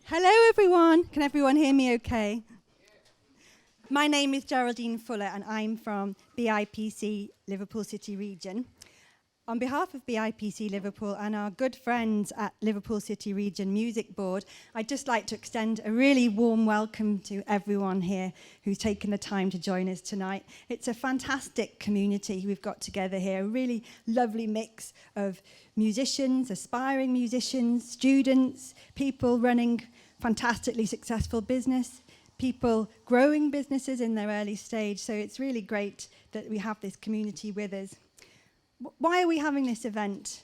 Hello everyone, can everyone hear me okay? My name is Geraldine Fuller and I'm from BIPC Liverpool City Region. On behalf of BIPC Liverpool and our good friends at Liverpool City Region Music Board, I'd just like to extend a really warm welcome to everyone here who's taken the time to join us tonight. It's a fantastic community we've got together here, a really lovely mix of musicians, aspiring musicians, students, people running fantastically successful business, people growing businesses in their early stage. So it's really great that we have this community with us. Why are we having this event?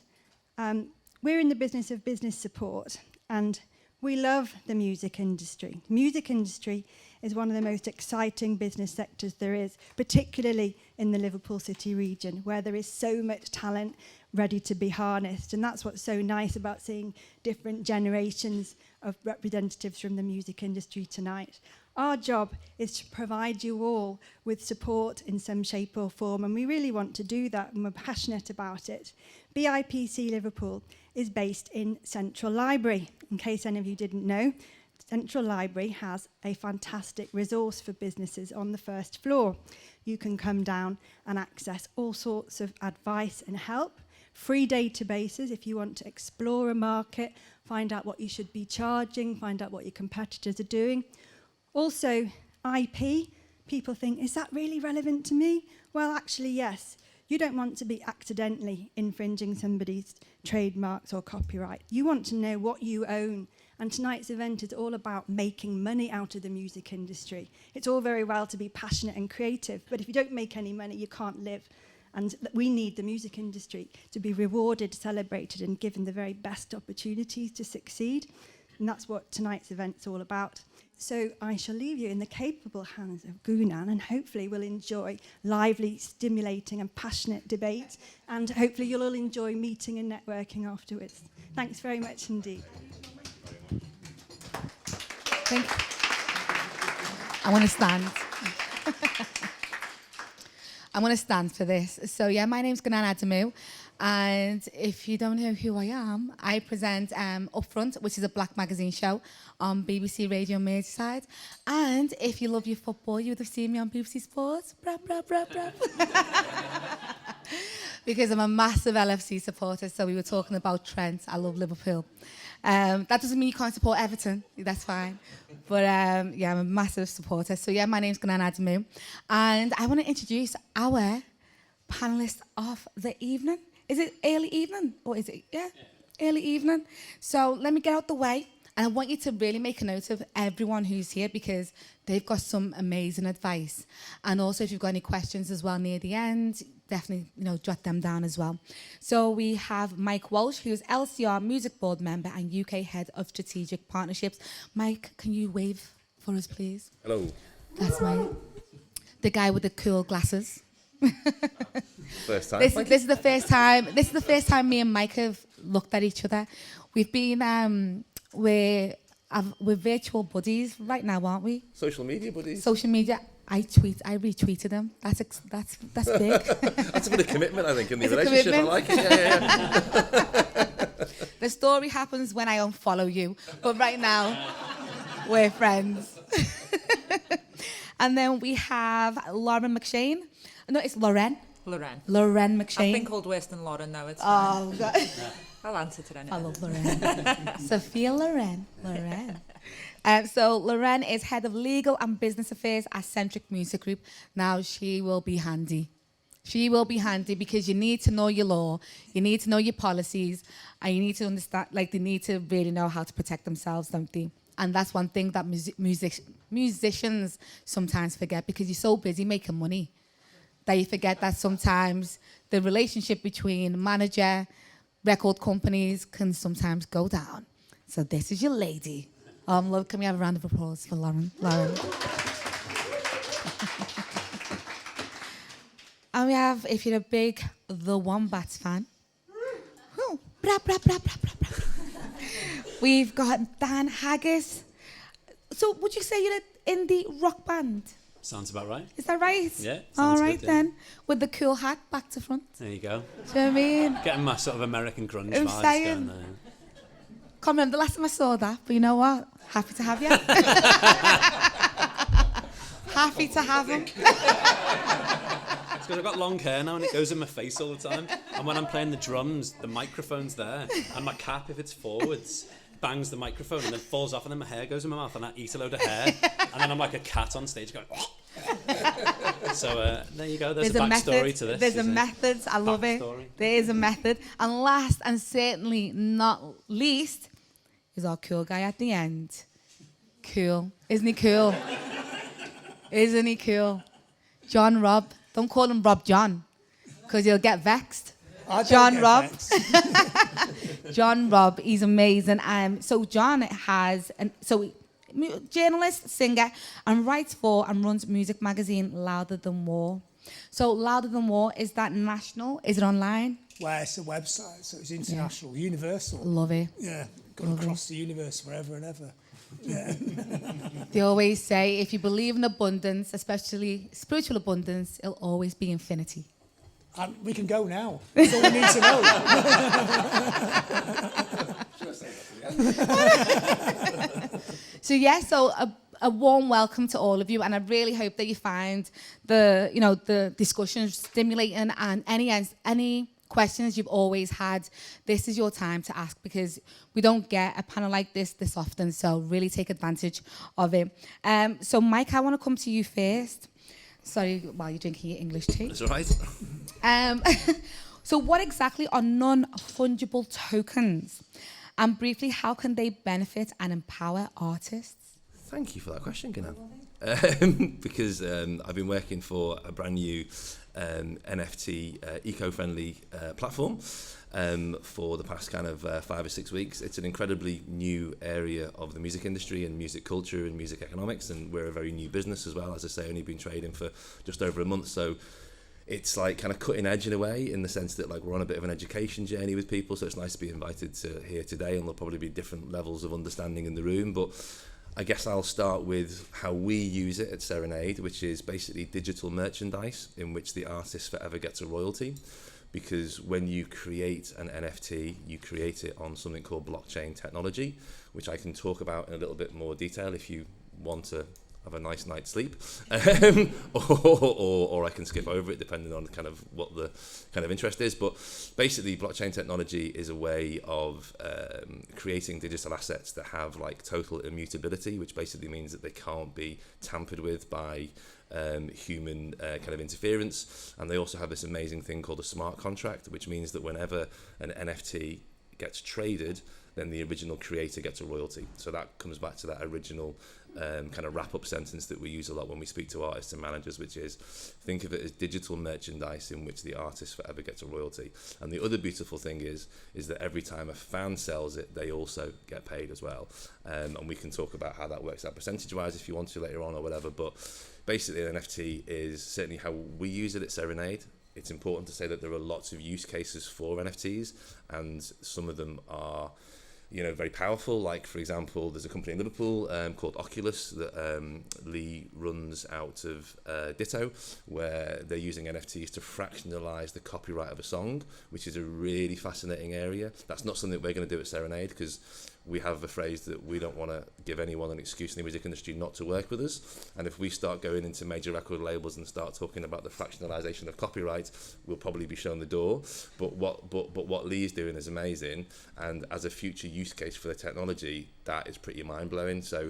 We're in the business of business support and we love the music industry. The music industry is one of the most exciting business sectors there is, particularly in the Liverpool City region, where there is so much talent ready to be harnessed. And that's what's so nice about seeing different generations of representatives from the music industry tonight. Our job is to provide you all with support in some shape or form, and we really want to do that, and we're passionate about it. BIPC Liverpool is based in Central Library. In case any of you didn't know, Central Library has a fantastic resource for businesses on the first floor. You can come down and access all sorts of advice and help, free databases if you want to explore a market, find out what you should be charging, find out what your competitors are doing. Also, IP, people think, is that really relevant to me? Well, actually, yes. You don't want to be accidentally infringing somebody's trademarks or copyright. You want to know what you own. And tonight's event is all about making money out of the music industry. It's all very well to be passionate and creative, but if you don't make any money, you can't live. And we need the music industry to be rewarded, celebrated, and given the very best opportunities to succeed. And that's what tonight's event's all about. So I shall leave you in the capable hands of Ngunan, and hopefully we'll enjoy lively, stimulating and passionate debate, and hopefully you'll all enjoy meeting and networking afterwards. Thanks very much indeed. Thank you. I want to stand. I want to stand for this. So yeah, my name's Ngunan Adamu. And if you don't know who I am, I present Upfront, which is a black magazine show on BBC Radio Merseyside. And if you love your football, you would have seen me on BBC Sports. Brap, brap, brap, brap. Because I'm a massive LFC supporter, so we were talking about Trent. I love Liverpool. That doesn't mean you can't support Everton. That's fine. But yeah, I'm a massive supporter. So yeah, my name's Ngunan Adamu. And I want to introduce our panelists of the evening. Is it early evening? Or is it, yeah, early evening? So let me get out the way. And I want you to really make a note of everyone who's here because they've got some amazing advice. And also, if you've got any questions as well near the end, definitely, jot them down as well. So we have Mike Walsh, who's LCR Music Board member and UK Head of Strategic Partnerships. Mike, can you wave for us, please? Hello. That's Mike. The guy with the cool glasses. First time. This is the first time. This is the first time me and Mike have looked at each other. We've been we're virtual buddies right now, aren't we? Social media buddies. Social media. I retweeted him. That's big. That's a bit of commitment, I think, in the It's a relationship. I commitment. like it. Yeah. The story happens when I unfollow you, but right now we're friends. And then we have Loren McShane. No, it's Loren. Loren McShane. I've been called worse than Loren now. It's fine. Oh, God. I'll answer to anything. I love Loren. Sophia Loren. So Loren is Head of Legal and Business Affairs at Sentric Music Group. Now, she will be handy. She will be handy because you need to know your law, you need to know your policies, and you need to understand, they need to really know how to protect themselves, don't they? And that's one thing that musicians sometimes forget because you're so busy making money that you forget that sometimes the relationship between manager, record companies can sometimes go down. So this is your lady. Love, can we have a round of applause for Loren? And we have, if you're a big The Wombats fan, we've got Dan Haggis. So would you say you're an indie rock band? Sounds about right. Is that right? Yeah. All right good, yeah. then. With the cool hat back to front. There you go. Do you know what I mean? Getting my sort of American grunge I'm vibes saying. going there. Can't remember the last time I saw that, but you know what? Happy to have you. Happy to have him. It's because I've got long hair now and it goes in my face all the time. And when I'm playing the drums, the microphone's there. And my cap, if it's forwards, bangs the microphone and then falls off and then my hair goes in my mouth and I eat a load of hair. And then I'm like a cat on stage going... So there you go. There's a backstory to this. There's a method. I love it. There is a method. And last and certainly not least is our cool guy at the end. Cool. Isn't he cool? Isn't he cool? John Robb. Don't call him Rob John, because you'll get vexed. John Robb. John Robb. He's amazing. So John has... journalist, singer, and writes for and runs music magazine Louder Than War. So Louder Than War, is that national? Is it online? Well, it's a website, so it's international, universal. Love it. Yeah, going across the universe forever and ever. Yeah. They always say, if you believe in abundance, especially spiritual abundance, it'll always be infinity. And we can go now. That's all we need to know. So a warm welcome to all of you, and I really hope that you find the discussion stimulating, and any questions you've always had, this is your time to ask, because we don't get a panel like this often, so really take advantage of it. So Mike, I want to come to you first. Sorry, while you're drinking your English tea. That's all right. So what exactly are non-fungible tokens? And briefly, how can they benefit and empower artists? Thank you for that question, Ngunan. Because I've been working for a brand new NFT eco-friendly platform for the past kind of 5 or 6 weeks. It's an incredibly new area of the music industry and music culture and music economics, and we're a very new business as well. As I say, only been trading for just over a month, so it's like kind of cutting edge in a way, in the sense that like we're on a bit of an education journey with people, so it's nice to be invited to here today, and there'll probably be different levels of understanding in the room. But I guess I'll start with how we use it at Serenade, which is basically digital merchandise in which the artist forever gets a royalty. Because when you create an NFT, you create it on something called blockchain technology, which I can talk about in a little bit more detail if you want to have a nice night's sleep, or I can skip over it depending on kind of what the kind of interest is. But basically, blockchain technology is a way of creating digital assets that have like total immutability, which basically means that they can't be tampered with by human kind of interference. And they also have this amazing thing called a smart contract, which means that whenever an NFT gets traded, then the original creator gets a royalty. So that comes back to that original kind of wrap-up sentence that we use a lot when we speak to artists and managers, which is, think of it as digital merchandise in which the artist forever gets a royalty. And the other beautiful thing is that every time a fan sells it, they also get paid as well. And we can talk about how that works out percentage-wise if you want to later on or whatever. But basically, an NFT is certainly how we use it at Serenade. It's important to say that there are lots of use cases for NFTs, and some of them are very powerful. Like, for example, there's a company in Liverpool called Oculus that Lee runs out of Ditto, where they're using NFTs to fractionalize the copyright of a song, which is a really fascinating area. That's not something we're going to do at Serenade, because we have a phrase that we don't want to give anyone an excuse in the music industry not to work with us. And if we start going into major record labels and start talking about the fractionalization of copyright, we'll probably be shown the door. But what Lee's doing is amazing, and as a future use case for the technology, that is pretty mind-blowing. So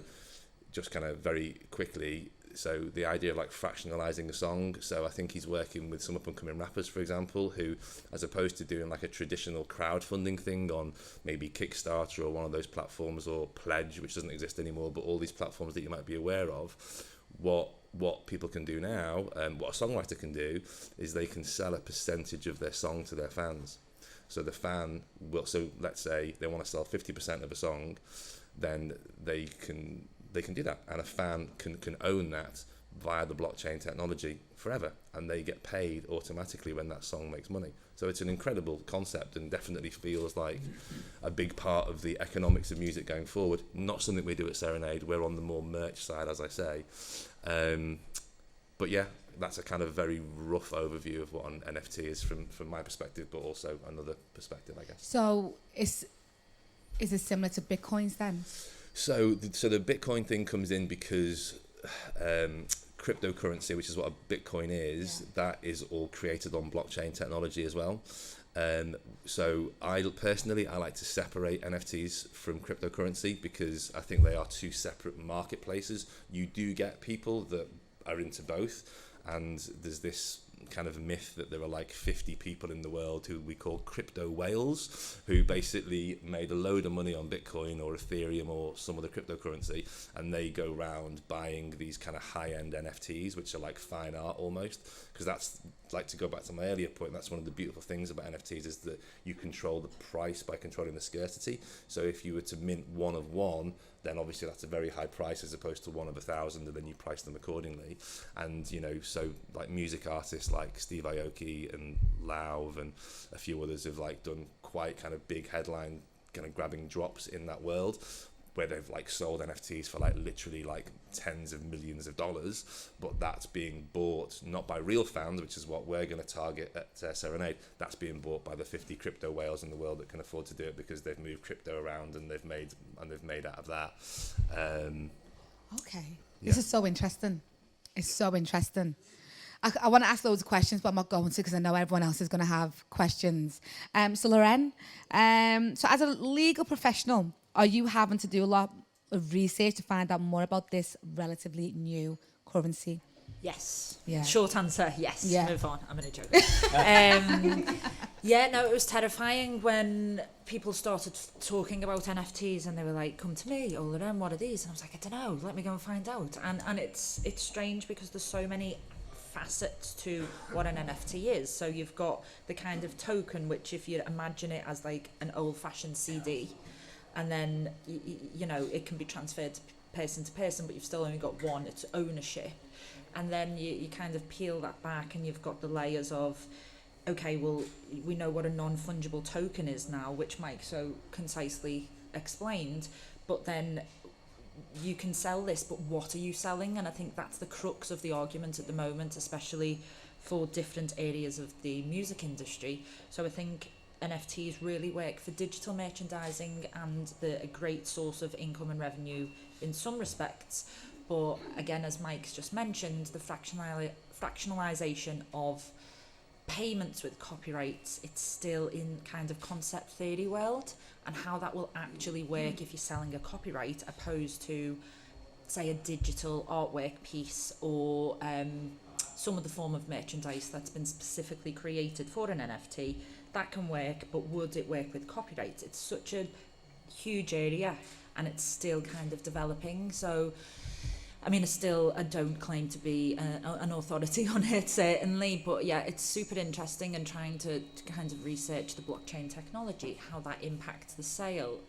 just kind of very quickly, so the idea of like fractionalizing a song, so I think he's working with some up-and-coming rappers, for example, who, as opposed to doing like a traditional crowdfunding thing on maybe Kickstarter or one of those platforms, or Pledge, which doesn't exist anymore, but all these platforms that you might be aware of, what people can do now, what a songwriter can do, is they can sell a percentage of their song to their fans. So the fan will, so let's say they want to sell 50% of a song, then they can do that, and a fan can own that via the blockchain technology forever, and they get paid automatically when that song makes money. So it's an incredible concept, and definitely feels like a big part of the economics of music going forward. Not something we do at Serenade. We're on the more merch side, as I say. But yeah, that's a kind of very rough overview of what an NFT is from my perspective, but also another perspective, I guess. So Is it similar to Bitcoins then? So the Bitcoin thing comes in because cryptocurrency, which is what a Bitcoin is, that is all created on blockchain technology as well. So I personally like to separate NFTs from cryptocurrency because I think they are two separate marketplaces. You do get people that are into both, and there's this kind of myth that there are like 50 people in the world who we call crypto whales, who basically made a load of money on Bitcoin or Ethereum or some other cryptocurrency, and they go around buying these kind of high-end NFTs, which are like fine art almost, because that's, like, to go back to my earlier point, that's one of the beautiful things about NFTs is that you control the price by controlling the scarcity. So if you were to mint one of one, then obviously that's a very high price as opposed to one of 1,000, and then you price them accordingly. And, you know, so like music artists like Steve Aoki and Lauv and a few others have like done quite kind of big headline kind of grabbing drops in that world, where they've like sold NFTs for like literally like tens of millions of dollars, but that's being bought not by real fans, which is what we're going to target at Serenade. That's being bought by the 50 crypto whales in the world that can afford to do it because they've moved crypto around and they've made out of that. Okay, this is so interesting. It's so interesting. I want to ask loads of questions, but I'm not going to because I know everyone else is going to have questions. So Loren, so as a legal professional, are you having to do a lot of research to find out more about this relatively new currency? Yes. Yeah. Short answer, yes. Yeah. Move on. I'm going to joke. Yeah, no, it was terrifying when people started talking about NFTs and they were like, come to me, oh, Loren, what are these? And I was like, I don't know, let me go and find out. And it's strange because there's so many facets to what an NFT is. So you've got the kind of token, which if you imagine it as like an old-fashioned CD, and then you know it can be transferred to person, but you've still only got one, it's ownership. And then you kind of peel that back and you've got the layers of, okay, well, we know what a non-fungible token is now, which Mike so concisely explained, but then you can sell this, but what are you selling? And I think that's the crux of the argument at the moment, especially for different areas of the music industry. So I think NFTs really work for digital merchandising and they're a great source of income and revenue in some respects. But again, as Mike's just mentioned, the fractionalization of payments with copyrights, it's still in kind of concept theory world, and how that will actually work if you're selling a copyright opposed to, say, a digital artwork piece or some other form of merchandise that's been specifically created for an NFT. That can work, but would it work with copyright? It's such a huge area and it's still kind of developing. So, I mean, I don't claim to be an authority on it, certainly, but yeah, it's super interesting and trying to kind of research the blockchain technology, how that impacts the sale,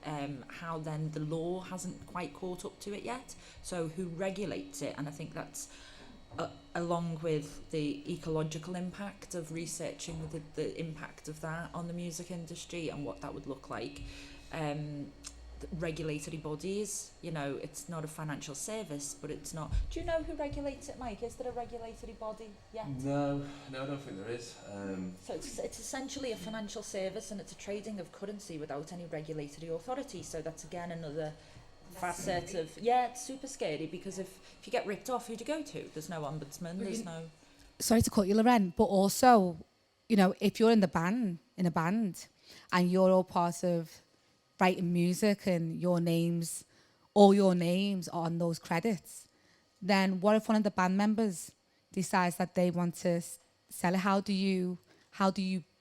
how then the law hasn't quite caught up to it yet, so who regulates it, and I think that's along with the ecological impact of researching the impact of that on the music industry and what that would look like. Regulatory bodies, you know, it's not a financial service, but it's not. Do you know who regulates it, Mike? Is there a regulatory body yet? No, I don't think there is. So it's essentially a financial service and it's a trading of currency without any regulatory authority. So that's again another facet of, yeah, it's super scary because if you get ripped off, who do you go to? There's no ombudsman, there's no... Sorry to cut you, Loren, but also, you know, if you're in a band, and you're all part of writing music and all your names are on those credits, then what if one of the band members decides that they want to sell it? How do you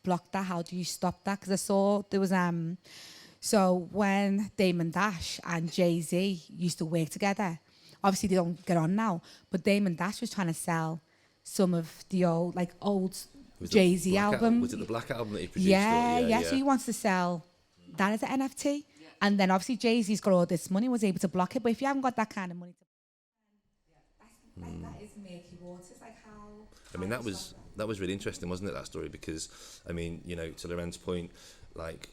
block that? How do you stop that? Because I saw there was so when Damon Dash and Jay-Z used to work together, obviously they don't get on now, but Damon Dash was trying to sell some of the old Jay-Z album. Was it the Black Album that he produced? Yeah. So he wants to sell that as an NFT. And then obviously Jay-Z's got all this money, was able to block it. But if you haven't got that kind of money that is murky waters. Like how... I mean, that was really interesting, wasn't it, that story? Because, I mean, you know, to Loren's point, like,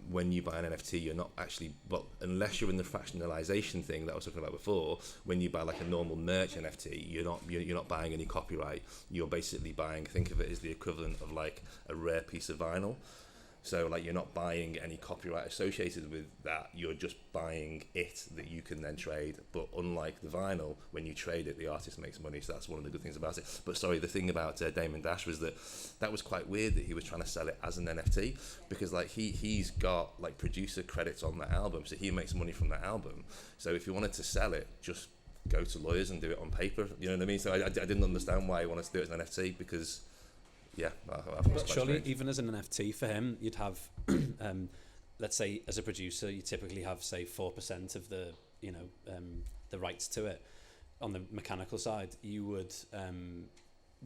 when you buy an NFT, you're not actually, well, unless you're in the fractionalization thing that I was talking about before, when you buy like a normal merch NFT, you're not buying any copyright. You're basically buying, think of it as the equivalent of like a rare piece of vinyl. So like you're not buying any copyright associated with that, you're just buying it that you can then trade. But unlike the vinyl, when you trade it, the artist makes money. So that's one of the good things about it. But sorry, the thing about Damon Dash was that was quite weird that he was trying to sell it as an NFT, because like he's got like producer credits on that album, so he makes money from that album. So if you wanted to sell it, just go to lawyers and do it on paper. You know what I mean? So I didn't understand why he wanted to do it as an NFT, because I think it's quite Surely, strange. even as an NFT for him, you'd have, let's say, as a producer, you typically have, say, 4% of the, the rights to it. On the mechanical side, you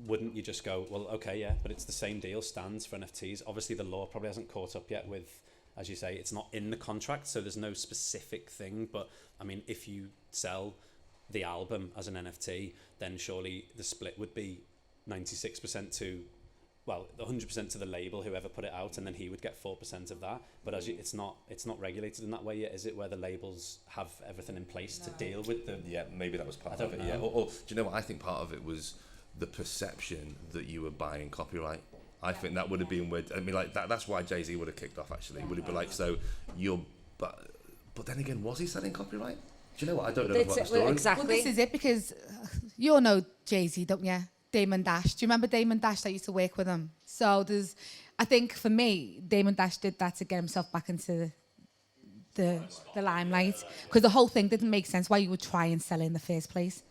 wouldn't you just go, well, okay, yeah, but it's the same deal stands for NFTs. Obviously, the law probably hasn't caught up yet with, as you say, it's not in the contract, so there's no specific thing. But I mean, if you sell the album as an NFT, then surely the split would be 96% to, well, 100% to the label, whoever put it out, and then he would get 4% of that. But it's not regulated in that way yet, is it? Where the labels have everything in place to deal with the. Yeah, maybe that was part of it. Yeah, or do you know what? I think part of it was the perception that you were buying copyright. I think that would have been weird. I mean, like that's why Jay-Z would have kicked off. Actually, would it be like, so you're, but then again, was he selling copyright? Do you know what? I don't know about the story. Exactly. Well, this is it, because you all know Jay-Z, don't you? Damon Dash. Do you remember Damon Dash that used to work with him? So I think for me, Damon Dash did that to get himself back into the limelight, because the whole thing didn't make sense why you would try and sell it in the first place.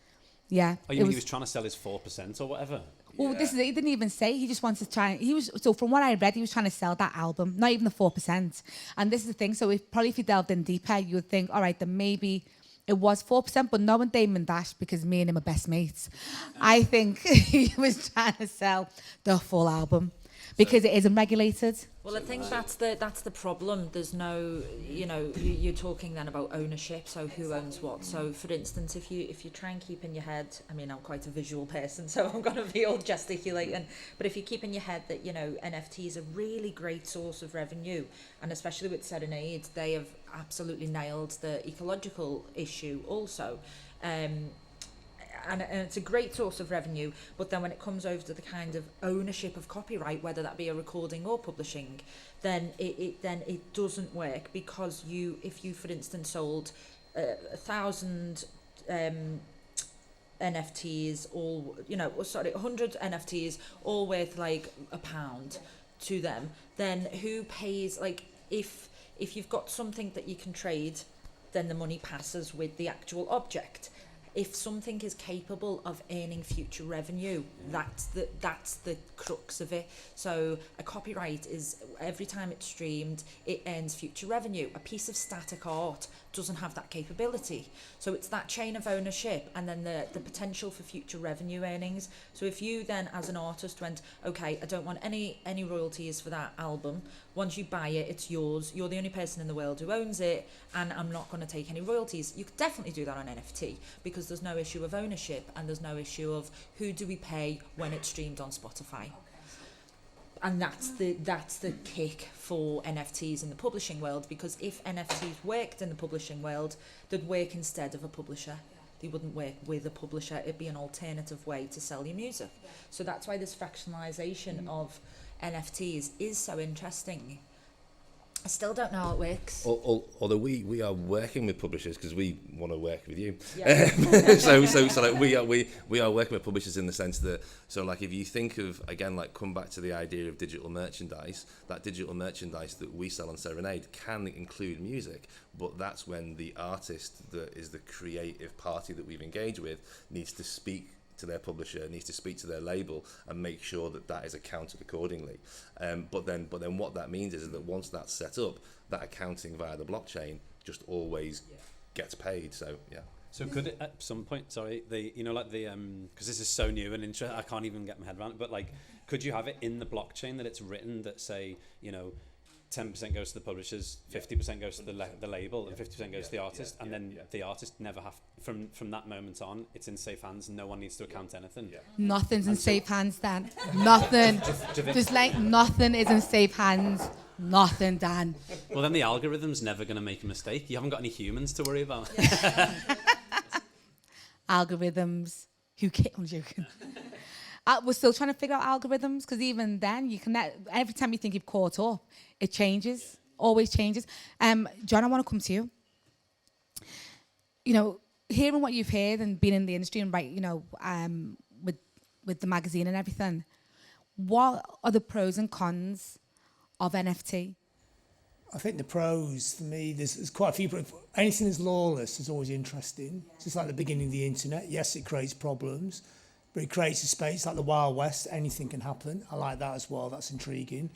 Yeah. Oh, you mean he was trying to sell his 4% or whatever? Well, this is it. He didn't even say. He just wanted to try. So from what I read, he was trying to sell that album, not even the 4%. And this is the thing. So if you delved in deeper, you would think, all right, then maybe it was 4%, but knowing Damon Dash, because me and him are best mates, I think he was trying to sell the full album, because it isn't regulated. Well, I think that's the problem. There's no, you're talking then about ownership. So who owns what? So for instance, if you try and keep in your head, I mean, I'm quite a visual person, so I'm going to be all gesticulating. But if you keep in your head that NFTs are a really great source of revenue, and especially with Serenade, they have absolutely nailed the ecological issue also. And it's a great source of revenue, but then when it comes over to the kind of ownership of copyright, whether that be a recording or publishing, then it doesn't work, because if you for instance sold 1,000 NFTs, 100 NFTs, all worth like £1 to them, then who pays? Like if you've got something that you can trade, then the money passes with the actual object. If something is capable of earning future revenue, that's the crux of it. So a copyright is, every time it's streamed, it earns future revenue. A piece of static art doesn't have that capability. So it's that chain of ownership, and then the potential for future revenue earnings. So if you then as an artist went, okay, I don't want any royalties for that album. Once you buy it, it's yours. You're the only person in the world who owns it, and I'm not going to take any royalties. You could definitely do that on NFT, because there's no issue of ownership, and there's no issue of who do we pay when it's streamed on Spotify. And that's the kick for NFTs in the publishing world, because if NFTs worked in the publishing world, they'd work instead of a publisher. They wouldn't work with a publisher. It'd be an alternative way to sell your music. So that's why this fractionalization of NFTs is so interesting. I still don't know how it works. Although we are working with publishers, because we want to work with you. Yeah. so like we are working with publishers in the sense that, so like if you think of, again, like come back to the idea of digital merchandise, that digital merchandise that we sell on Serenade can include music, but that's when the artist that is the creative party that we've engaged with needs to speak to their publisher, needs to speak to their label and make sure that is accounted accordingly. But then what that means is that once that's set up, that accounting via the blockchain just always gets paid. So yeah. So could it at some point, because this is so new and interesting, I can't even get my head around it, but like, could you have it in the blockchain that it's written that say, 10% goes to the publishers, 50% goes to the label, and 50% goes to the artist, and then the artist never from that moment on, it's in safe hands. No one needs to account anything. Nothing's in safe hands, Dan. Nothing. Just like nothing is in safe hands. Nothing, Dan. Well, then the algorithm's never going to make a mistake. You haven't got any humans to worry about. Algorithms. I'm joking. we're still trying to figure out algorithms, because even then, every time you think you've caught up, it changes, always changes. John, I want to come to you. You know, hearing what you've heard and being in the industry and with the magazine and everything, what are the pros and cons of NFT? I think the pros, for me, there's quite a few. Anything that's lawless is always interesting. It's just like the beginning of the internet. Yes, it creates problems, but it creates a space like the Wild West. Anything can happen. I like that as well. That's intriguing.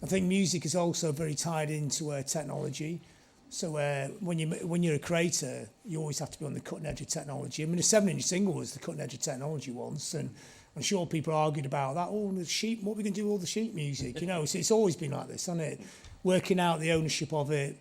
I think music is also very tied into technology. So when you're a creator, you always have to be on the cutting edge of technology. I mean, the 7-inch single was the cutting edge of technology once, and I'm sure people argued about that. Oh, the sheep, what are we going to do with all the sheet music? You know, it's always been like this, hasn't it? Working out the ownership of it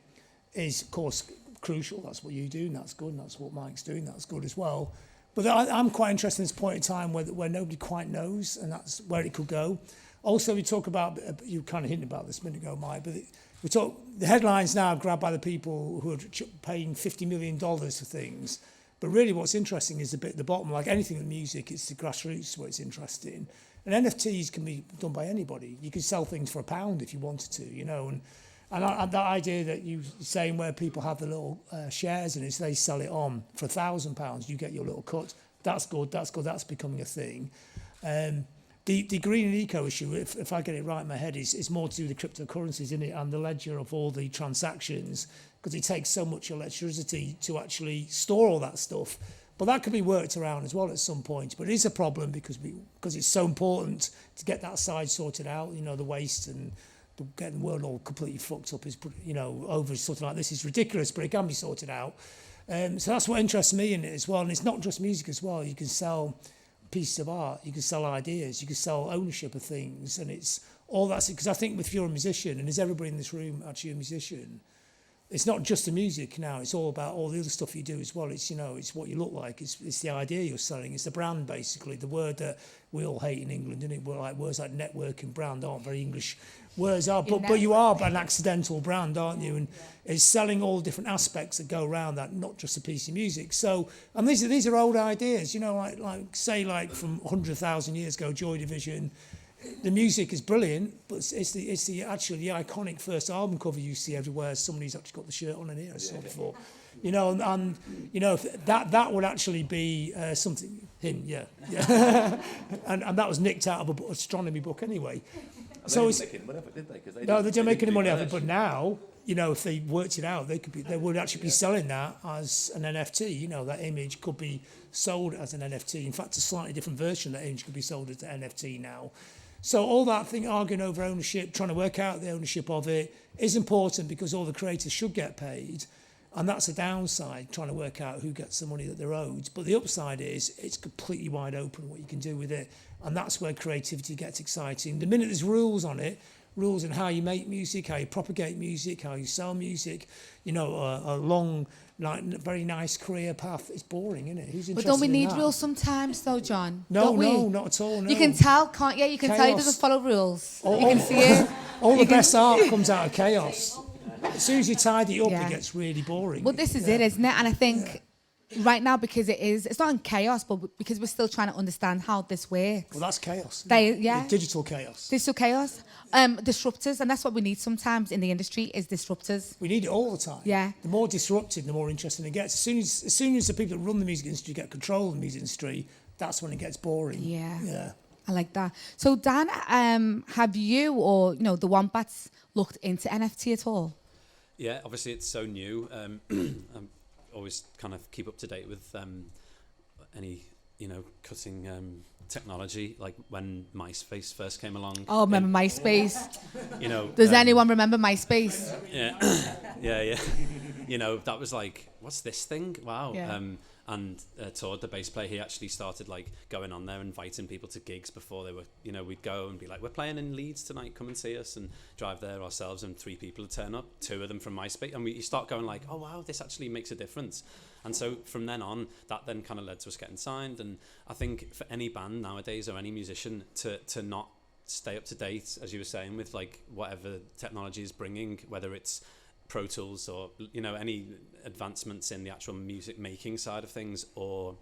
is, of course, crucial. That's what you do, and that's good, and that's what Mike's doing. That's good as well. But I'm quite interested in this point in time where nobody quite knows, and that's where it could go. Also, we talk about, you kind of hinted about this a minute ago, Mike, but the headlines now are grabbed by the people who are paying $50 million for things. But really what's interesting is the bit at the bottom, like anything with music, it's the grassroots where it's interesting. And NFTs can be done by anybody. You can sell things for £1 if you wanted to, you know. And that idea that you're saying where people have the little shares in it, so they sell it on for £1,000, you get your little cut. That's good, that's becoming a thing. The green and eco issue, if I get it right in my head, is more to do with the cryptocurrencies, isn't it, and the ledger of all the transactions, because it takes so much electricity to actually store all that stuff. But that could be worked around as well at some point. But it is a problem because it's so important to get that side sorted out. You know, the waste and getting the world all completely fucked up is, you know, over something like this is ridiculous, but it can be sorted out. So that's what interests me in it as well. And it's not just music as well. You can sell pieces of art, you can sell ideas, you can sell ownership of things, and it's all that's because I think if you're a musician, and is everybody in this room actually a musician, it's not just the music now, it's all about all the other stuff you do as well. It's, you know, it's what you look like, it's the idea you're selling, it's the brand basically, the word that we all hate in England, isn't it? Words like network and brand aren't very English words, but you are an accidental brand, aren't you? And it's selling all the different aspects that go around that, not just a piece of music. So, and these are old ideas, you know, like from 100,000 years ago, Joy Division. The music is brilliant, but it's the iconic first album cover you see everywhere. Somebody's actually got the shirt on in here, I saw before. You know, and you know that would actually be something. Him, yeah. and that was nicked out of an astronomy book anyway. So it's making money of it, did they? No, they didn't make any money of it. But now, you know, if they worked it out, they would actually be selling that as an NFT. You know, that image could be sold as an NFT. In fact, a slightly different version of that image could be sold as an NFT now. So all that thing, arguing over ownership, trying to work out the ownership of it, is important because all the creators should get paid. And that's a downside, trying to work out who gets the money that they're owed. But the upside is it's completely wide open what you can do with it. And that's where creativity gets exciting. The minute there's rules on it, rules on how you make music, how you propagate music, how you sell music, you know, a long, very nice career path, it's boring, isn't it? Who's interested in that? But don't we need rules sometimes, though, John? No, not at all, no. You can tell, can't you? You can tell he doesn't follow rules. You can see it. All the best art comes out of chaos. As soon as you tidy it up, it gets really boring. Well, this is it, isn't it? And I think right now, because it's not in chaos, but because we're still trying to understand how this works. Well, that's chaos. Digital chaos. Digital chaos. Disruptors, and that's what we need sometimes in the industry, is disruptors. We need it all the time. Yeah. The more disruptive, the more interesting it gets. As soon as the people that run the music industry get control of the music industry, that's when it gets boring. Yeah. I like that. So, Dan, have you or the Wombats looked into NFT at all? Yeah, obviously it's so new. I'm always kind of keep up to date with any cutting technology, like when MySpace first came along. Oh, remember MySpace? Does anyone remember MySpace? Yeah. That was like, what's this thing? Wow. Yeah. And Todd, the bass player, he actually started like going on there, inviting people to gigs before they were, we'd go and be like, we're playing in Leeds tonight, come and see us, and drive there ourselves, and 3 people would turn up, 2 of them from MySpace, and you start going like, oh wow, this actually makes a difference. And so from then on, that then kind of led to us getting signed. And I think for any band nowadays or any musician to not stay up to date, as you were saying, with like whatever technology is bringing, whether it's Pro Tools or any advancements in the actual music making side of things, or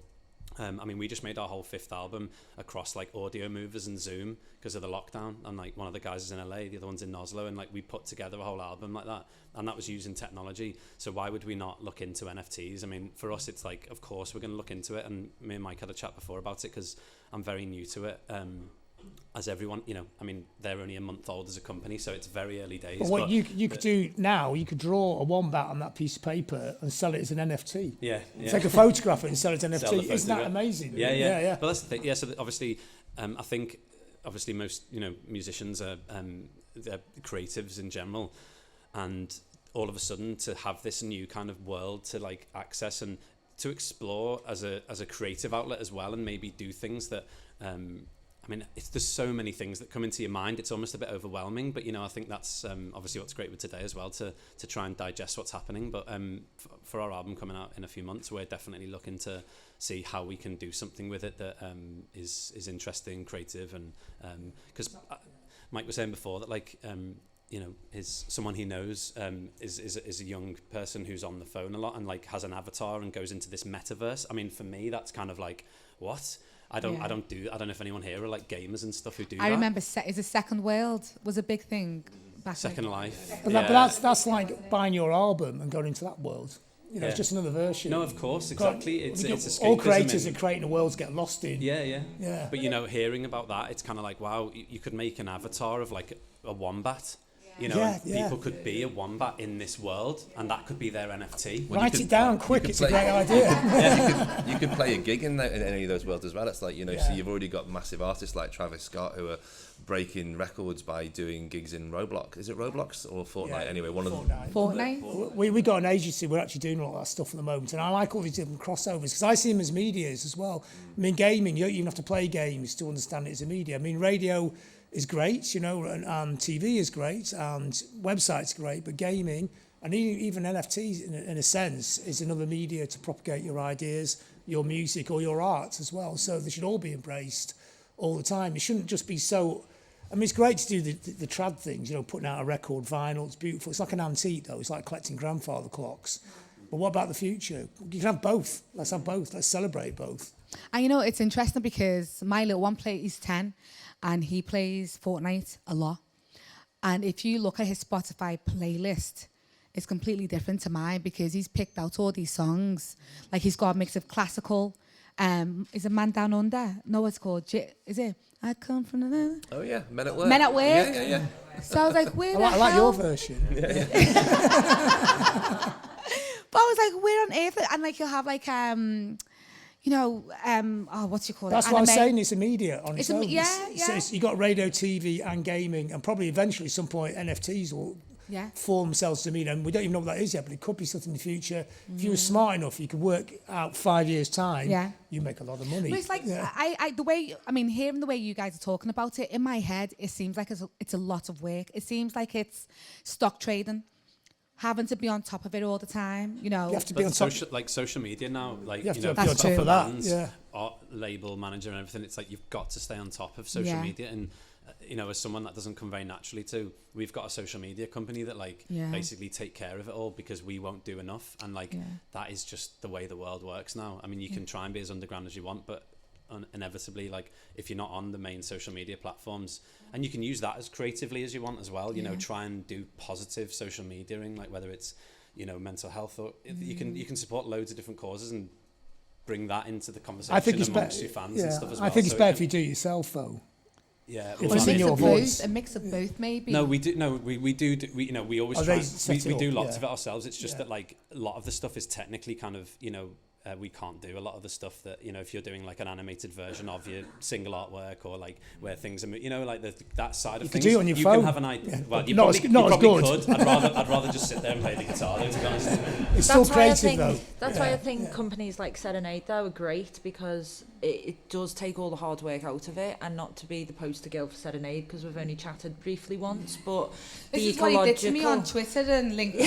I mean, we just made our whole 5th album across like audio movers and Zoom because of the lockdown, and like one of the guys is in LA, the other one's in Oslo, and like we put together a whole album like that, and that was using technology. So why would we not look into NFTs? I mean, for us it's like, of course we're going to look into it, and me and Mike had a chat before about it because I'm very new to it. As everyone, you know, I mean, they're only a month old as a company, so it's very early days. But what you could do now, you could draw a wombat on that piece of paper and sell it as an NFT. Yeah. Take a photograph of it and sell it as an Sell the NFT. Isn't that photograph. amazing? Yeah. But that's the thing. Yeah, so obviously, I think, obviously most, you know, musicians are they're creatives in general, and all of a sudden to have this new kind of world to like access and to explore as a creative outlet as well, and maybe do things that I mean, there's so many things that come into your mind. It's almost a bit overwhelming, but you know, I think that's obviously what's great with today as well, to try and digest what's happening. But for our album coming out in a few months, we're definitely looking to see how we can do something with it that is interesting, creative, and because Mike was saying before that like you know, someone he knows is a young person who's on the phone a lot and like has an avatar and goes into this metaverse. I mean, for me, that's kind of like, what? I don't know if anyone here are like gamers and stuff who do that. I remember is a Second World was a big thing back Second Life. But that's like buying your album and going into that world. You know, it's just another version. No, of course, exactly. It's escapism. All creators are creating a world to get lost in. Yeah. But you know, hearing about that, it's kind of like, wow, you could make an avatar of like a wombat. You know, and people could be a wombat in this world, and that could be their NFT. Write it down quick, it's a great idea. You could play a gig in any of those worlds as well. It's like, you know, so you've already got massive artists like Travis Scott who are breaking records by doing gigs in Roblox. Is it Roblox or Fortnite? Yeah, anyway, one Fortnite. of them. Fortnite. We got an agency, we're actually doing all that stuff at the moment, and I like all these different crossovers because I see them as medias as well. I mean, gaming, you don't even have to play games to understand it as a media. I mean, radio is great, you know, and TV is great, and websites great, but gaming and even NFTs in a sense is another media to propagate your ideas, your music or your art as well. So they should all be embraced all the time. It shouldn't just be so. I mean, it's great to do the trad things, you know, putting out a record, vinyl, it's beautiful. It's like an antique though. It's like collecting grandfather clocks. But what about the future? You can have both. Let's have both. Let's celebrate both. And you know, it's interesting because my little one he's 10 and he plays Fortnite a lot. And if you look at his Spotify playlist, it's completely different to mine because he's picked out all these songs. Like he's got a mix of classical. Is it Man Down Under? No, it's called, is it? I come from the... Oh yeah, Men at Work. Men at Work? Yeah. So I was like, where I like your version. But I was like, where on earth? And like you'll have like you know, what's it called? That's Anime. what I'm saying. It's a media on its own. Yeah. So you got radio, TV, and gaming, and probably eventually, at some point, NFTs will form themselves to media. And we don't even know what that is yet, but it could be something in the future. If you were smart enough, you could work out 5 years' time. Yeah. You make a lot of money. But it's like hearing the way you guys are talking about it in my head, it seems like it's a lot of work. It seems like it's stock trading. Having to be on top of it all the time, you know. You have to be on top. Social media now, like you have you to know, be on top of that. bands, Yeah. art label manager and everything. It's like you've got to stay on top of social media, and you know, as someone that doesn't come very naturally to, we've got a social media company that like basically take care of it all because we won't do enough, and like that is just the way the world works now. I mean, you can try and be as underground as you want, but inevitably, like if you're not on the main social media platforms, and you can use that as creatively as you want as well, you know, try and do positive social mediaing, like whether it's, you know, mental health or you can support loads of different causes and bring that into the conversation amongst your fans and stuff as well. I think it's better if you do it yourself though. Yeah, if it's in your voice. A mix of both, maybe. No, we do. No, we do. We, you know, we always try. We do lots of it ourselves. It's just that like a lot of the stuff is technically kind of, you know, we can't do a lot of the stuff that, you know, if you're doing like an animated version of your single artwork or like where things are, you know, like that side of things. You can do it on your phone. You can have an idea. Yeah. Well, you not probably as could. I'd rather just sit there and play the guitar, though, to be honest. It's still creative though. That's why I think companies like Serenade though are great, because it does take all the hard work out of it, and not to be the poster girl for Serenade because we've only chatted briefly once, but this the is what he did to me on Twitter and LinkedIn.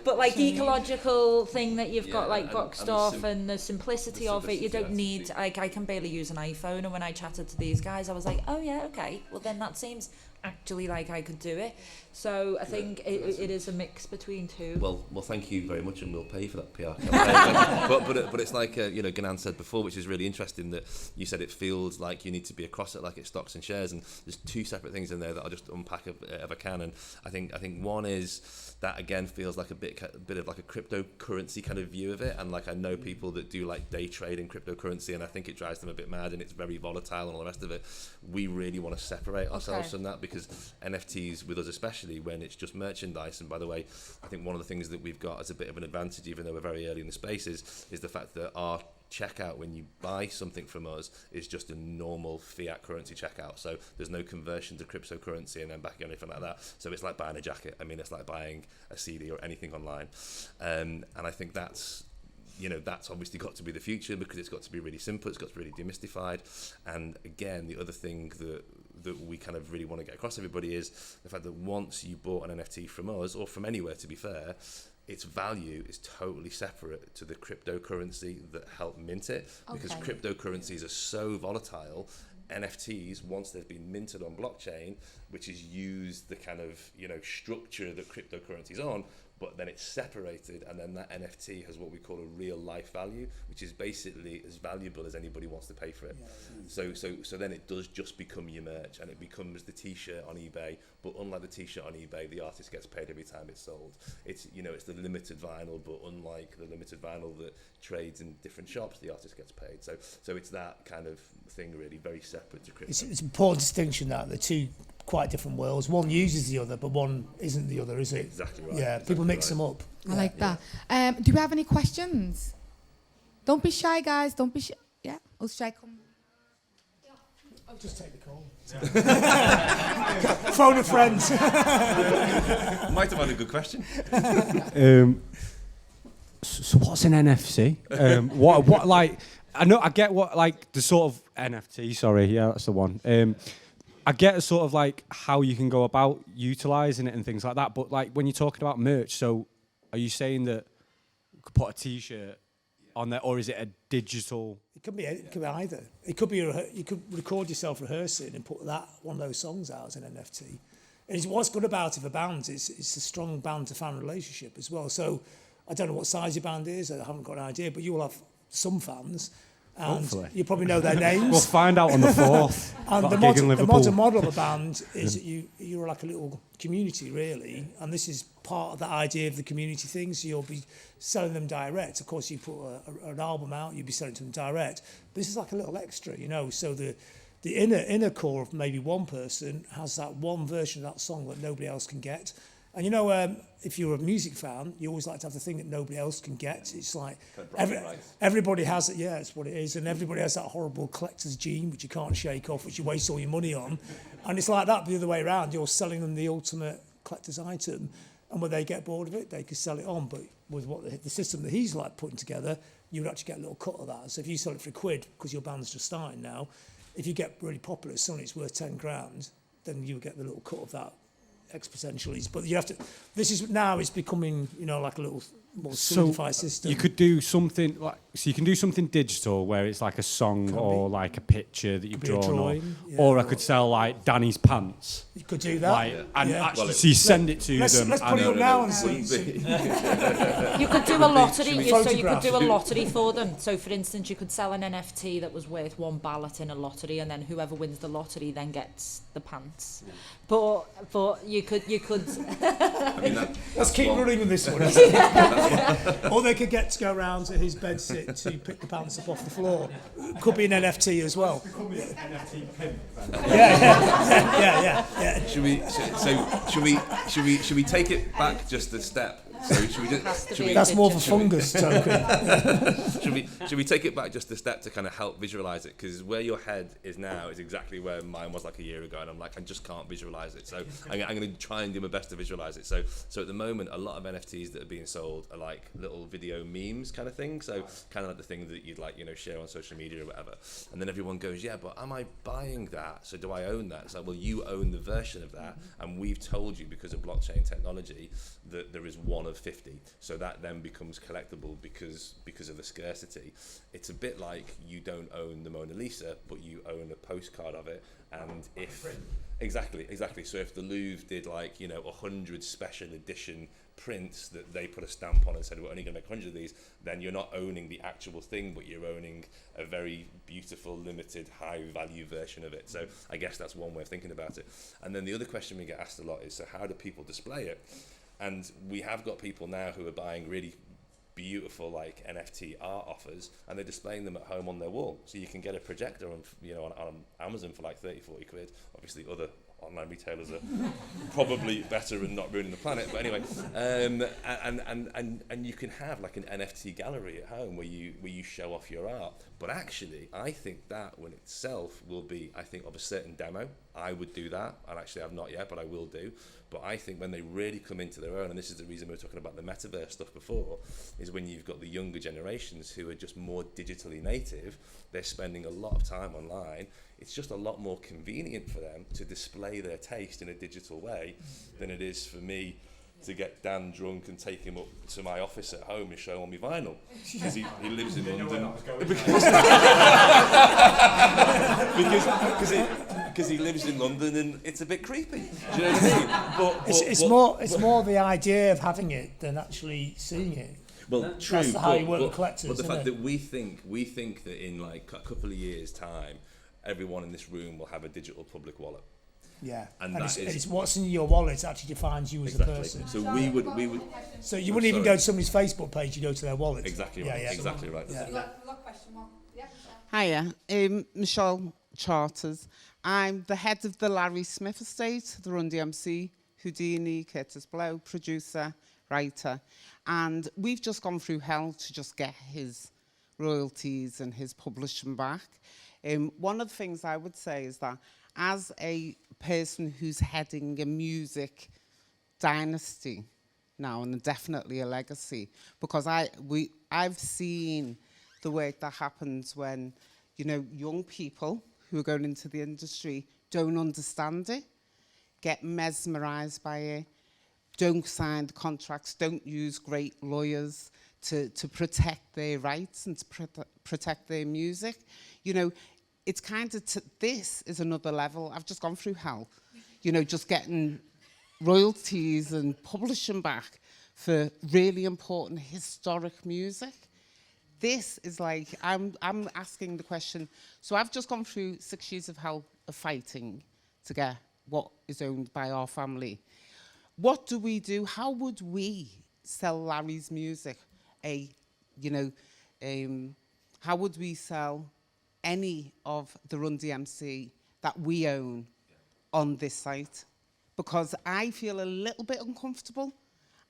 but like the ecological thing that you've got like boxed off and the simplicity of it, you don't need, like I can barely use an iPhone, and when I chatted to these guys I was like, oh yeah, okay, well then that seems, actually like I could do it. So I think it is a mix between two. Well, thank you very much, and we'll pay for that PR campaign. but it's like Ngunan said before, which is really interesting, that you said it feels like you need to be across it, like it's stocks and shares, and there's two separate things in there that I'll just unpack if I can. And I think one is that again feels like a bit of like a cryptocurrency kind of view of it, and like I know people that do like day trade in cryptocurrency, and I think it drives them a bit mad, and it's very volatile and all the rest of it. We really want to separate ourselves from that, because NFTs with us especially, when it's just merchandise. And by the way, I think one of the things that we've got as a bit of an advantage, even though we're very early in the space, is the fact that our checkout when you buy something from us is just a normal fiat currency checkout. So there's no conversion to cryptocurrency and then back or anything like that. So it's like buying a jacket. I mean, it's like buying a CD or anything online. And I think that's obviously got to be the future, because it's got to be really simple, it's got to be really demystified. And again, the other thing that we kind of really want to get across to everybody is the fact that once you bought an NFT from us, or from anywhere to be fair, its value is totally separate to the cryptocurrency that helped mint it, because cryptocurrencies are so volatile. NFTs, once they've been minted on blockchain, which is used the kind of structure that cryptocurrency's on, but then it's separated, and then that NFT has what we call a real life value, which is basically as valuable as anybody wants to pay for it. So then it does just become your merch, and it becomes the t-shirt on eBay, but unlike the t-shirt on eBay, the artist gets paid every time it's sold. It's it's the limited vinyl, but unlike the limited vinyl that trades in different shops, the artist gets paid. So it's that kind of thing, really, very separate to crypto. It's an important distinction that the two quite different worlds. One uses the other, but one isn't the other, is it? Exactly right. Yeah, exactly people mix right. them up. I like that. Do you have any questions? Don't be shy, guys. Don't be shy. Yeah, I'll shy. Come. I'll just take the call. Phone a friend. Might have had a good question. So what's an NFC? What like? I get what like the sort of NFT. Sorry, yeah, that's the one. I get sort of like how you can go about utilising it and things like that. But like when you're talking about merch, so are you saying that you could put a T-shirt on there, or is it a digital? It could be either. It could be you could record yourself rehearsing and put one of those songs out as an NFT. And what's good about it for bands is it's a strong band to fan relationship as well. So I don't know what size your band is. I haven't got an idea, but you will have some fans. And hopefully. You probably know their names. We'll find out on the 4th. And the modern model of a band is that you're like a little community, really. And this is part of the idea of the community thing. So you'll be selling them direct. Of course, you put an album out, you'll be selling to them direct. But this is like a little extra, So the inner core of maybe one person has that one version of that song that nobody else can get. And if you're a music fan, you always like to have the thing that nobody else can get. It's like everybody has it. Yeah, it's what it is. And everybody has that horrible collector's gene, which you can't shake off, which you waste all your money on. And it's like that the other way around. You're selling them the ultimate collector's item. And when they get bored of it, they could sell it on. But with the system that he's like putting together, you would actually get a little cut of that. So if you sell it for £1, because your band's just starting now, if you get really popular, suddenly it's worth 10 grand, then you get the little cut of that exponentially. But you have to. It's becoming like a little more solidified system. You could do something you can do something digital where it's like a song or like a picture that you've drawn, or I could sell like Danny's pants. You could do that, so you send it to them. Let's put it up now and see. You could do a lottery. You could do a lottery for them. So, for instance, you could sell an NFT that was worth one ballot in a lottery, and then whoever wins the lottery then gets the pants. Yeah. But you could. Let's keep running with this one. Or they could get to go round to his bed sit to pick the pants up off the floor. Could be an NFT as well. NFT pimp. Yeah. Should we take it back just a step? So that's more of a fungus token. Should we take it back just a step to kind of help visualize it? Because where your head is now is exactly where mine was like a year ago, and I'm like, I just can't visualize it. So I'm going to try and do my best to visualize it. So at the moment, a lot of NFTs that are being sold are like little video memes kind of thing. So kind of like the thing that you'd like, share on social media or whatever. And then everyone goes, yeah, but am I buying that? So do I own that? It's like, well, you own the version of that, and we've told you because of blockchain technology that there is one of 50. So that then becomes collectible because of the scarcity entity. It's a bit like you don't own the Mona Lisa, but you own a postcard of it. And if exactly, so if the Louvre did 100 special edition prints that they put a stamp on and said we're only going to make 100 of these, then you're not owning the actual thing, but you're owning a very beautiful, limited, high value version of it. So I guess that's one way of thinking about it. And then the other question we get asked a lot is, so how do people display it? And we have got people now who are buying really beautiful NFT art offers, and they're displaying them at home on their wall. So you can get a projector on Amazon for 30, 40 quid. Obviously other online retailers are probably better and not ruining the planet, but anyway, and you can have an NFT gallery at home where you show off your art. But actually, I think that when itself will be, of a certain demo. I would do that, and actually I've not yet, but I will do. But I think when they really come into their own, and this is the reason we were talking about the metaverse stuff before, is when you've got the younger generations who are just more digitally native, they're spending a lot of time online. It's just a lot more convenient for them to display their taste in a digital way than it is for me to get Dan drunk and take him up to my office at home and show him my vinyl, because he lives in London. Because he lives in London and it's a bit creepy. Do you know what I mean? It's more the idea of having it than actually seeing it. Well, true. That's how you work with collectors. But the fact that we think that in a couple of years' time, everyone in this room will have a digital public wallet. Yeah, and it's what's in your wallet actually defines you as a person. So we would. So you wouldn't even go to somebody's Facebook page; you go to their wallet. Exactly right. Yeah. Exactly right. Yeah. Hiya, Michelle Charters. I'm the head of the Larry Smith estate, the Run DMC, Houdini, Curtis Blow, producer, writer, and we've just gone through hell to just get his royalties and his publishing back. One of the things I would say is that as a person who's heading a music dynasty now, and definitely a legacy, because I've seen the work that happens when, young people who are going into the industry don't understand it, get mesmerized by it, don't sign the contracts, don't use great lawyers to protect their rights and to protect their music. It's kind of, this is another level. I've just gone through hell, just getting royalties and publishing back for really important historic music. This is I'm asking the question, so I've just gone through 6 years of hell of fighting to get what is owned by our family. What do we do? How would we sell Larry's music? How would we sell any of the Run DMC that we own on this site? Because I feel a little bit uncomfortable,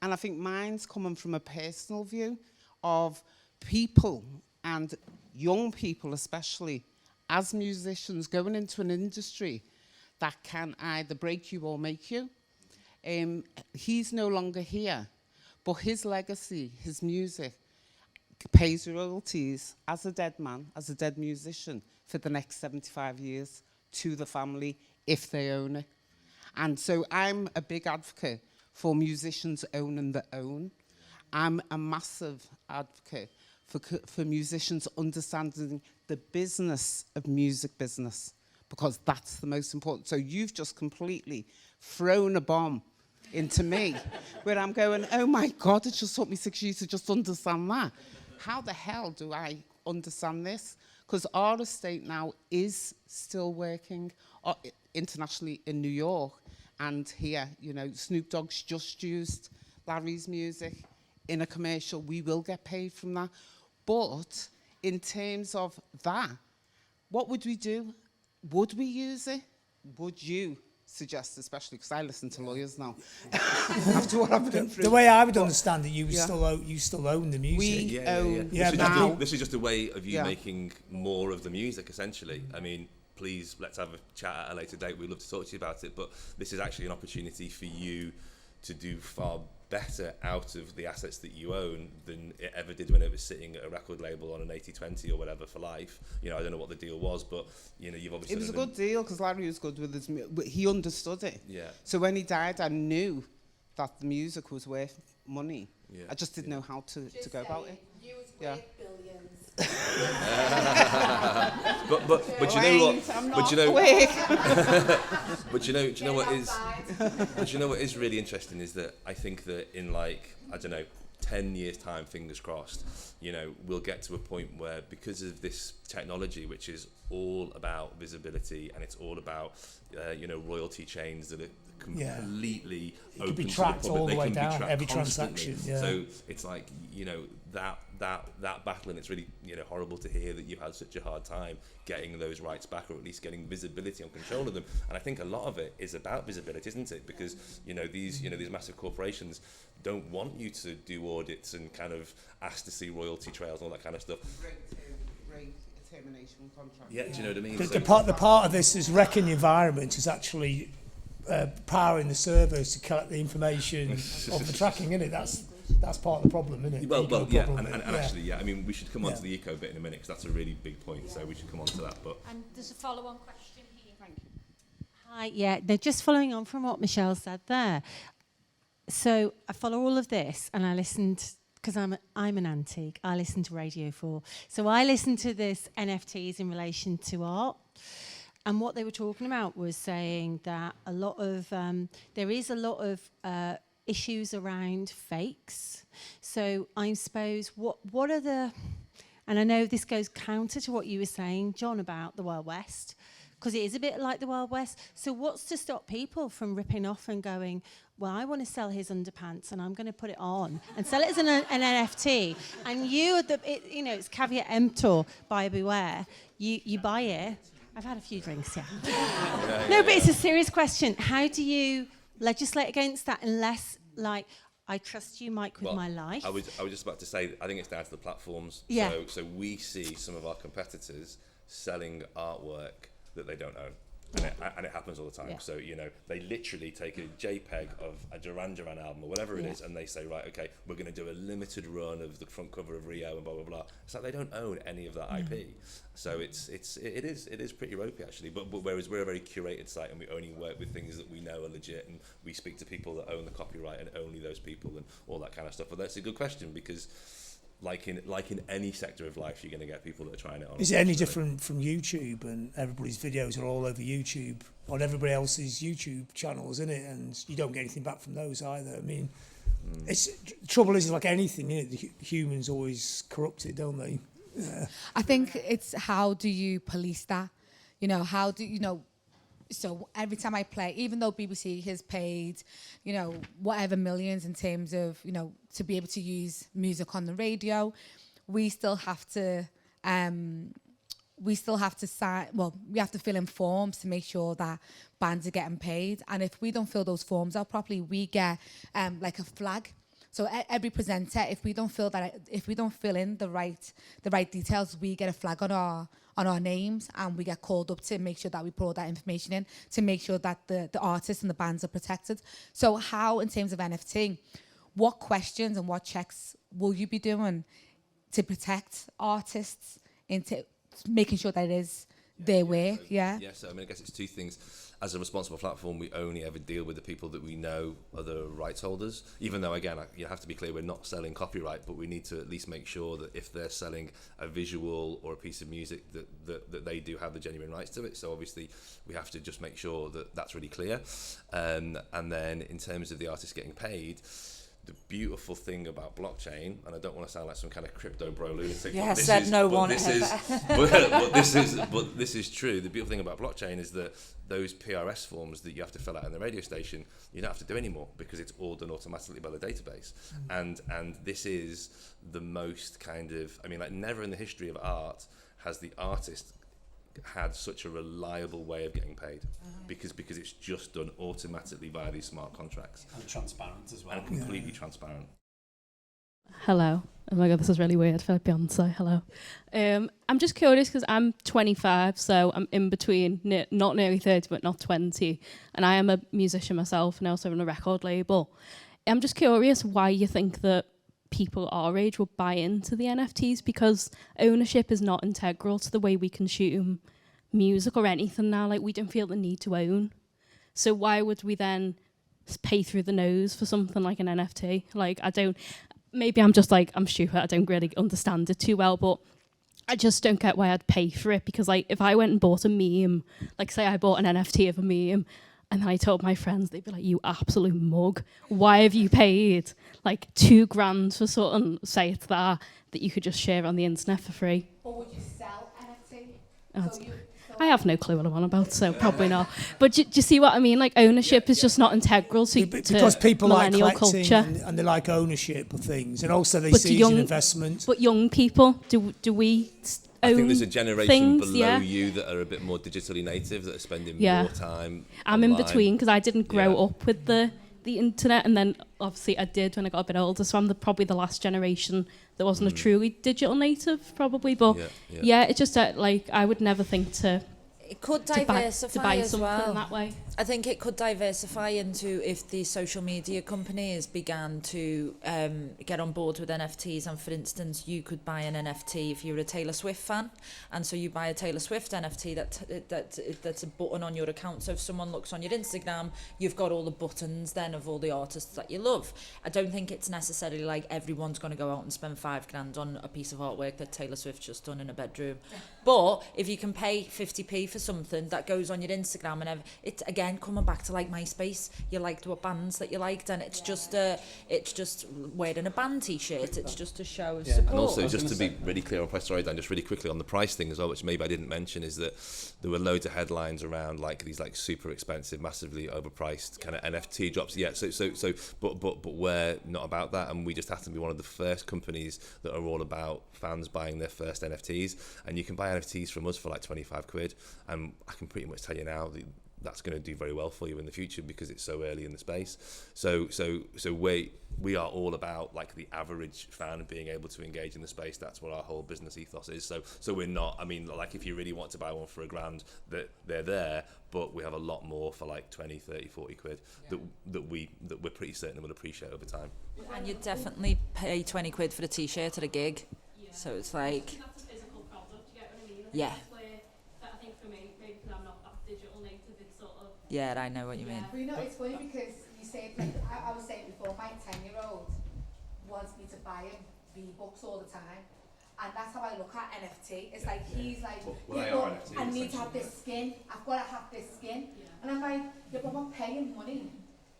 and I think mine's coming from a personal view of people, and young people especially, as musicians going into an industry that can either break you or make you. He's no longer here, but his legacy, his music, pays royalties as a dead man, as a dead musician, for the next 75 years to the family if they own it. And so I'm a big advocate for musicians owning their own. I'm a massive advocate for musicians understanding the business of music business, because that's the most important. So you've just completely thrown a bomb into me, where I'm going, oh my God, it just took me 6 years to just understand that. How the hell do I understand this? Because our estate now is still working internationally in New York and here. Snoop Dogg's just used Larry's music in a commercial. We will get paid from that. But in terms of that, what would we do? Would we use it? Would you suggest, especially because I listen to lawyers now, after what I've been through? The way I would understand it, you still own the music. This is just a way of you making more of the music, essentially. I mean, please, let's have a chat at a later date. We'd love to talk to you about it, but this is actually an opportunity for you to do far better out of the assets that you own than it ever did when it was sitting at a record label on an 80-20 or whatever for life. I don't know what the deal was, but you've obviously... It was a good deal because Larry was good with his music. He understood it. Yeah. So when he died, I knew that the music was worth money. Yeah. I just didn't know how to go about it. You was worth billions. But you know what? I'm But not you know. awake. But do you know what is? But you know what is really interesting is that I think that in like, I don't know, 10 years time, fingers crossed, you know, we'll get to a point where, because of this technology, which is all about visibility and it's all about you know, royalty chains that are completely open could be to tracked the public. all the They way can be down, tracked every constantly. transaction, yeah. So it's like, you know, that battle, and it's really, you know, horrible to hear that you've had such a hard time getting those rights back, or at least getting visibility and control of them. And I think a lot of it is about visibility, isn't it? Because these massive corporations don't want you to do audits and kind of ask to see royalty trails and all that kind of stuff. Rate termination contract. Yeah, do you know what I mean? The part of this is wrecking the environment is actually powering the servers to collect the information of the tracking, isn't it? That's part of the problem, isn't it? Well, yeah, and actually, yeah. I mean, we should come on to the eco bit in a minute, because that's a really big point. So we should come on to that. But and there's a follow-on question here. Thank you. Hi, yeah. Now, just following on from what Michelle said there. So I follow all of this, and I listened, because I'm an antique. I listen to Radio 4, so I listened to this NFTs in relation to art. And what they were talking about was saying that a lot of there is a lot of issues around fakes. So I suppose what are the, and I know this goes counter to what you were saying, John, about the Wild West, because it is a bit like the Wild West. So what's to stop people from ripping off and going, well, I want to sell his underpants and I'm going to put it on and sell it as an NFT. And it's caveat emptor, buyer beware. You buy it. I've had a few drinks, yeah. No, but it's a serious question. How do you legislate against that unless, like, I trust you, Mike, with my life? I was just about to say, I think it's down to the platforms. Yeah. So we see some of our competitors selling artwork that they don't own. And it happens all the time. Yeah. So, you know, they literally take a JPEG of a Duran Duran album or whatever it is, and they say, right, okay, we're going to do a limited run of the front cover of Rio and blah, blah, blah. It's like they don't own any of that IP. So it is pretty ropey, actually. But whereas we're a very curated site and we only work with things that we know are legit, and we speak to people that own the copyright and only those people and all that kind of stuff. But that's a good question, because like in any sector of life, you're going to get people that are trying it on. Is it any different from YouTube? And everybody's videos are all over YouTube on everybody else's YouTube channels, isn't it? And you don't get anything back from those either. I mean, trouble is like anything, isn't it? The humans always corrupt it, don't they? Yeah. I think it's, how do you police that? You know, how do you know? So every time I play, even though BBC has paid, you know, whatever millions in terms of, you know, to be able to use music on the radio, we still have to sign, well, we have to fill in forms to make sure that bands are getting paid. And if we don't fill those forms out properly, we get like a flag. So every presenter, if we don't fill in the right details, we get a flag on our names, and we get called up to make sure that we put all that information in to make sure that the artists and the bands are protected. So how, in terms of NFT, what questions and what checks will you be doing to protect artists into making sure that it is their work? Yeah. So I mean, I guess it's two things. As a responsible platform, we only ever deal with the people that we know are the rights holders. Even though, again, you have to be clear, we're not selling copyright, but we need to at least make sure that if they're selling a visual or a piece of music, that they do have the genuine rights to it. So obviously, we have to just make sure that that's really clear. And then in terms of the artists getting paid, the beautiful thing about blockchain, and I don't want to sound like some kind of crypto bro lunatic. Yeah, said no one ever. But this is true. The beautiful thing about blockchain is that those PRS forms that you have to fill out in the radio station, you don't have to do anymore, because it's all done automatically by the database. And this is the most kind of, I mean, like, never in the history of art has the artist had such a reliable way of getting paid, because it's just done automatically via these smart contracts, and transparent as well, and completely transparent. Hello. Oh my god, this is really weird. I feel like Beyonce. Hello. I'm just curious, because I'm 25, so I'm in between, not nearly 30, but not 20, and I am a musician myself, and I also run a record label. I'm just curious why you think that people our age will buy into the NFTs, because ownership is not integral to the way we consume music or anything now. Like, we don't feel the need to own. So why would we then pay through the nose for something like an NFT? Like, maybe I'm just like, I'm stupid, I don't really understand it too well, but I just don't get why I'd pay for it, because like if I went and bought a meme, like say I bought an NFT of a meme and then I told my friends, they'd be like, you absolute mug, why have you paid like $2,000 for something, say it's that you could just share on the internet for free? Or would you sell NFT? I have no clue what I'm on about, so probably not. But do you see what I mean? Like ownership is just not integral to because people like millennial collecting culture. and they like ownership of things, and also they But see it as an investment. But young people, do we own I think there's a generation things? below you that are a bit more digitally native, that are spending more time I'm online. in between, because I didn't grow up with the internet, and then obviously I did when I got a bit older, so I'm probably the last generation that wasn't a truly digital native, probably. But it's just like I would never think it could to diversify buy as something well. that way. I think it could diversify into if the social media companies began to get on board with NFTs, and for instance you could buy an NFT if you're a Taylor Swift fan, and so you buy a Taylor Swift NFT that's a button on your account, so if someone looks on your Instagram you've got all the buttons then of all the artists that you love. I don't think it's necessarily like everyone's going to go out and spend $5,000 on a piece of artwork that Taylor Swift's just done in a bedroom, but if you can pay 50p for something that goes on your Instagram, and it's again coming back to like MySpace, you liked what bands that you liked, and it's just wearing a band t-shirt, it's just a show of support. And also, just to be really clear on price, sorry Dan, just really quickly on the price thing as well, which maybe I didn't mention, is that there were loads of headlines around like these like super expensive, massively overpriced kind of NFT drops. But we're not about that, and we just happen to be one of the first companies that are all about fans buying their first NFTs, and you can buy NFTs from us for like 25 quid, and I can pretty much tell you now that that's going to do very well for you in the future because it's so early in the space. So we are all about like the average fan being able to engage in the space. That's what our whole business ethos is. So we're not, I mean, like if you really want to buy one for $1,000, that they're there, but we have a lot more for like 20, 30, 40 quid that we're pretty certain will appreciate over time. And you'd definitely pay 20 quid for a t-shirt at a gig. So it's like, that's a physical product, you get what I mean? Yeah. I think for me, maybe because I'm not that digital native, it's sort of... yeah, I know what you mean. Well, you know, it's funny because you say, like, I was saying before, my 10-year-old wants me to buy him V-Bucks all the time. And that's how I look at NFT. It's like, he's like, I need to have this skin. I've got to have this skin. Yeah. And I'm like, yeah, but I'm paying money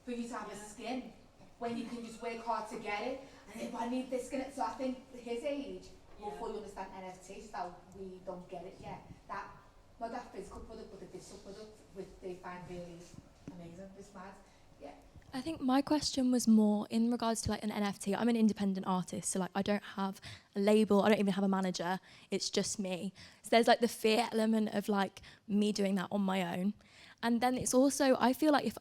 for you to have a skin when you can just work hard to get it. And then, I need this skin. So I think his age will fully understand NFTs, so we don't get it yet. That, not that physical product, but the digital product, which they find really amazing. It's mad. Yeah. I think my question was more in regards to like an NFT. I'm an independent artist, so like I don't have a label, I don't even have a manager, it's just me. So there's like the fear element of like me doing that on my own. And then it's also, I feel like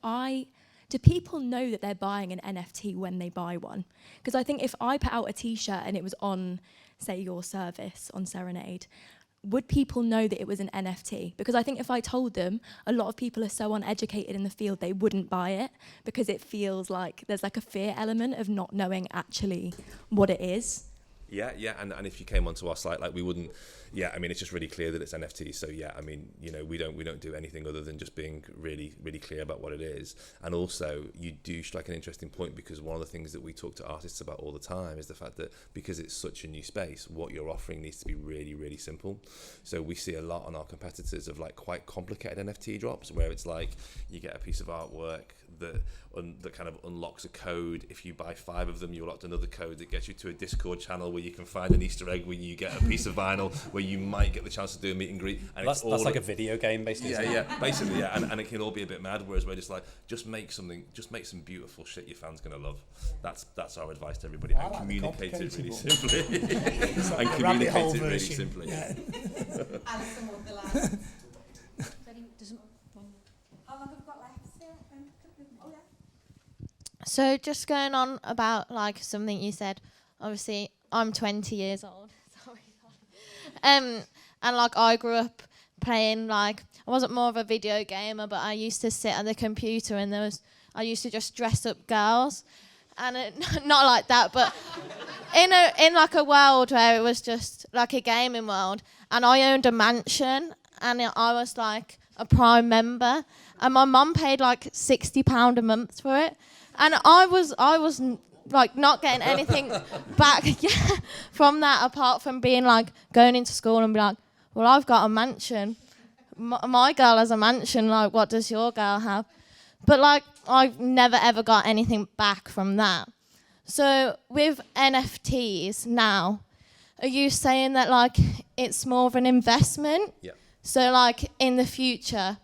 do people know that they're buying an NFT when they buy one? Because I think if I put out a t-shirt and it was on, say, your service, on Serenade, would people know that it was an NFT? Because I think if I told them, a lot of people are so uneducated in the field, they wouldn't buy it because it feels like there's like a fear element of not knowing actually what it is. Yeah, and if you came onto our site, like we wouldn't. Yeah, I mean it's just really clear that it's NFT. So yeah, I mean we don't do anything other than just being really really clear about what it is. And also you do strike an interesting point, because one of the things that we talk to artists about all the time is the fact that because it's such a new space, what you're offering needs to be really really simple. So we see a lot on our competitors of like quite complicated NFT drops where it's like you get a piece of artwork that kind of unlocks a code. If you buy 5 of them, you unlock another code that gets you to a Discord channel where you can find an Easter egg where you get a piece of vinyl where you might get the chance to do a meet and greet. And that's like a video game, basically. Basically, and it can all be a bit mad. Whereas we're just like, just make some beautiful shit your fans gonna love. That's our advice to everybody. And communicate it really simply. And communicate it really simply. Alison Wonderland. How long have we got left? So just going on about like something you said, obviously I'm 20 years old. Sorry. And like I grew up playing, like I wasn't more of a video gamer, but I used to sit at the computer and I used to just dress up girls, and not like that, but in like a world where it was just like a gaming world, and I owned a mansion and I was like a Prime member, and my mum paid like £60 a month for it. And I was like not getting anything back from that apart from being like going into school and be like, well, I've got a mansion. My girl has a mansion. Like, what does your girl have? But like, I've never ever got anything back from that. So with NFTs now, are you saying that like it's more of an investment? Yeah. So like in the future,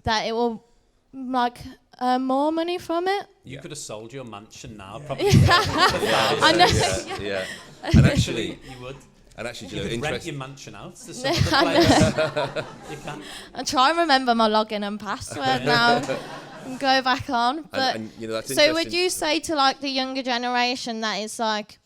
that it will like earn more money from it? You could have sold your mansion now, probably. I know. Yeah. And actually, you would. And actually, you know, could rent your mansion out to some other place. You can. I try and remember my login and password now and go back on. But and, you know, that's so would you say to like the younger generation that it's like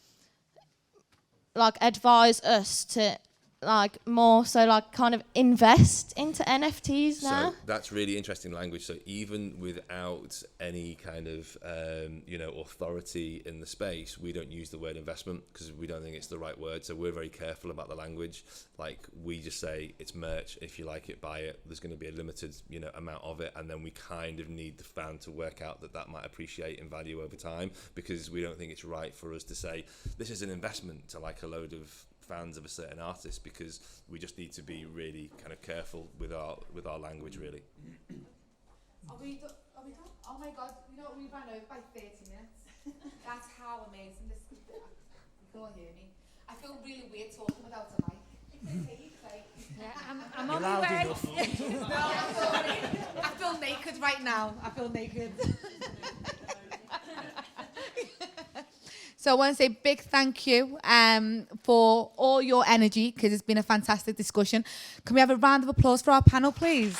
advise us to like more so like kind of invest into NFTs now? So that's really interesting language. So even without any kind of authority in the space, we don't use the word investment because we don't think it's the right word. So we're very careful about the language. Like we just say it's merch. If you like it, buy it. There's going to be a limited amount of it, and then we kind of need the fan to work out that might appreciate in value over time, because we don't think it's right for us to say this is an investment to like a load of fans of a certain artist, because we just need to be really kind of careful with our language, really. Are we done? Oh my God, we ran over by 30 minutes. That's how amazing this is. You can't hear me. I feel really weird talking without a mic. Yeah, I'm on my way. I feel naked right now. I feel naked. So I want to say big thank you for all your energy, because it's been a fantastic discussion. Can we have a round of applause for our panel, please?